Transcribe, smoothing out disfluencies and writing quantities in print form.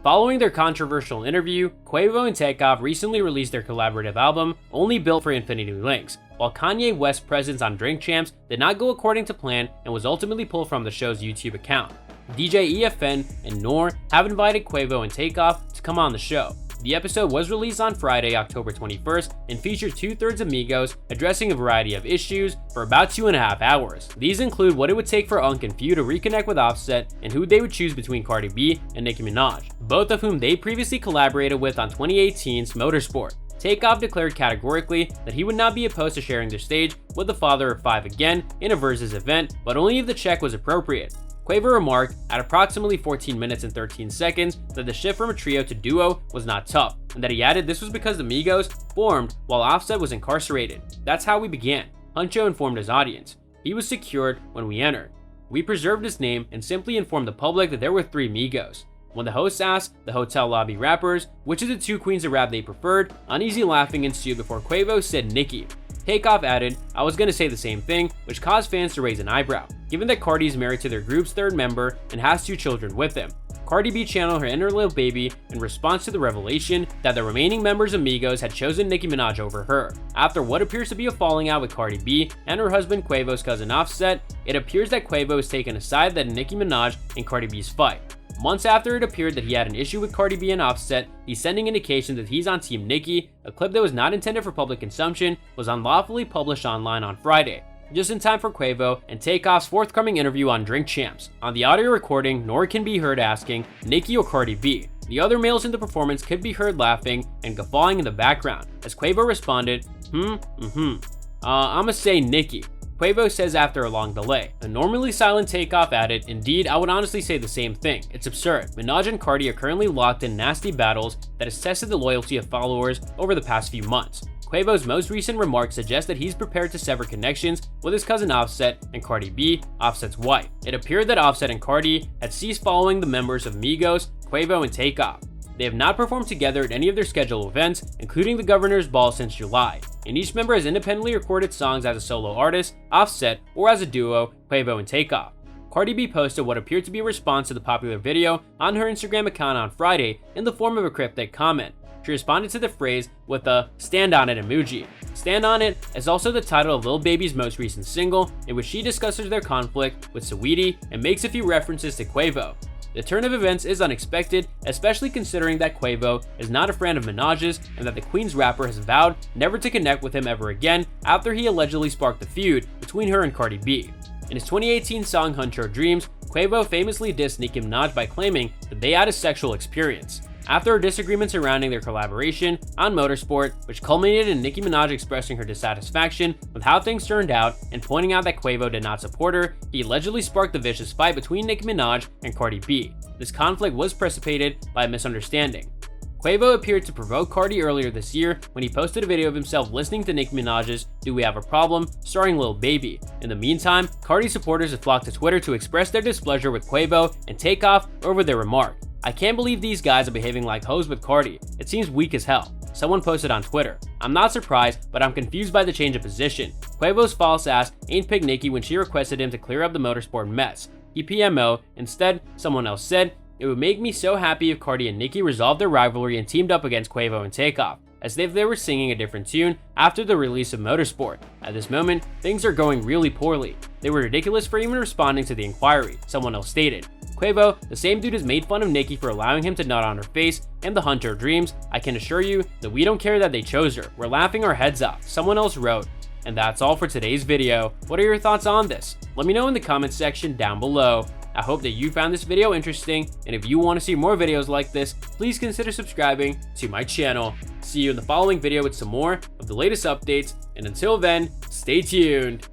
Following their controversial interview, Quavo and Takeoff recently released their collaborative album, Only Built for Infinity Links, while Kanye West's presence on Drink Champs did not go according to plan and was ultimately pulled from the show's YouTube account. DJ EFN and Noor have invited Quavo and Takeoff to come on the show. The episode was released on Friday, October 21st, and featured two-thirds amigos addressing a variety of issues for about 2.5 hours. These include what it would take for Unk and Few to reconnect with Offset and who they would choose between Cardi B and Nicki Minaj, both of whom they previously collaborated with on 2018's Motorsport. Takeoff declared categorically that he would not be opposed to sharing the stage with the father of five again in a Versus event, but only if the check was appropriate. Quavo remarked at approximately 14 minutes and 13 seconds that the shift from a trio to duo was not tough, and that he added this was because the Migos formed while Offset was incarcerated. That's how we began, Huncho informed his audience. He was secured when we entered. We preserved his name and simply informed the public that there were 3 Migos. When the hosts asked the hotel lobby rappers which of the 2 queens of rap they preferred, uneasy laughing ensued before Quavo said Nicki. Takeoff added, I was gonna say the same thing, which caused fans to raise an eyebrow, given that Cardi is married to their group's 3rd member and has 2 children with him. Cardi B channeled her inner Lil Baby in response to the revelation that the remaining members of Migos had chosen Nicki Minaj over her. After what appears to be a falling out with Cardi B and her husband Quavo's cousin Offset, it appears that Quavo has taken a side that Nicki Minaj and Cardi B's fight. Months after it appeared that he had an issue with Cardi B and Offset, he's sending indications that he's on Team Nicki. A clip that was not intended for public consumption was unlawfully published online on Friday, just in time for Quavo and Takeoff's forthcoming interview on Drink Champs. On the audio recording, Noor can be heard asking, Nicki or Cardi B? The other males in the performance could be heard laughing and guffawing in the background, as Quavo responded, I'ma say Nicki. Quavo says after a long delay. The normally silent Takeoff added, indeed, I would honestly say the same thing. It's absurd. Minaj and Cardi are currently locked in nasty battles that has tested the loyalty of followers over the past few months. Quavo's most recent remarks suggest that he's prepared to sever connections with his cousin Offset and Cardi B, Offset's wife. It appeared that Offset and Cardi had ceased following the members of Migos, Quavo, and Takeoff. They have not performed together at any of their scheduled events, including the Governor's Ball, since July, and each member has independently recorded songs as a solo artist, Offset, or as a duo, Quavo and Takeoff. Cardi B posted what appeared to be a response to the popular video on her Instagram account on Friday in the form of a cryptic comment. She responded to the phrase with a "stand on it" emoji. "Stand on It" is also the title of Lil Baby's most recent single, in which she discusses their conflict with Saweetie and makes a few references to Quavo. The turn of events is unexpected, especially considering that Quavo is not a fan of Minaj's and that the Queen's rapper has vowed never to connect with him ever again after he allegedly sparked a feud between her and Cardi B. In his 2018 song Huncho Dreams, Quavo famously dissed Nicki Minaj by claiming that they had a sexual experience. After a disagreement surrounding their collaboration on Motorsport, which culminated in Nicki Minaj expressing her dissatisfaction with how things turned out and pointing out that Quavo did not support her, he allegedly sparked a vicious fight between Nicki Minaj and Cardi B. This conflict was precipitated by a misunderstanding. Quavo appeared to provoke Cardi earlier this year when he posted a video of himself listening to Nicki Minaj's Do We Have a Problem, starring Lil Baby. In the meantime, Cardi supporters have flocked to Twitter to express their displeasure with Quavo and Takeoff over their remark. I can't believe these guys are behaving like hoes with Cardi. It seems weak as hell. Someone posted on Twitter. I'm not surprised, but I'm confused by the change of position. Quavo's false ass ain't picked Nicki when she requested him to clear up the Motorsport mess. He PMO. Instead, someone else said, it would make me so happy if Cardi and Nicki resolved their rivalry and teamed up against Quavo and Takeoff, as if they were singing a different tune after the release of Motorsport. At this moment, things are going really poorly. They were ridiculous for even responding to the inquiry, someone else stated. Quavo, the same dude has made fun of Nicki for allowing him to nut on her face and the Huncho Dreams. I can assure you that we don't care that they chose her. We're laughing our heads off, someone else wrote. And that's all for today's video. What are your thoughts on this? Let me know in the comments section down below. I hope that you found this video interesting, and if you want to see more videos like this, please consider subscribing to my channel. See you in the following video with some more of the latest updates, and until then, stay tuned.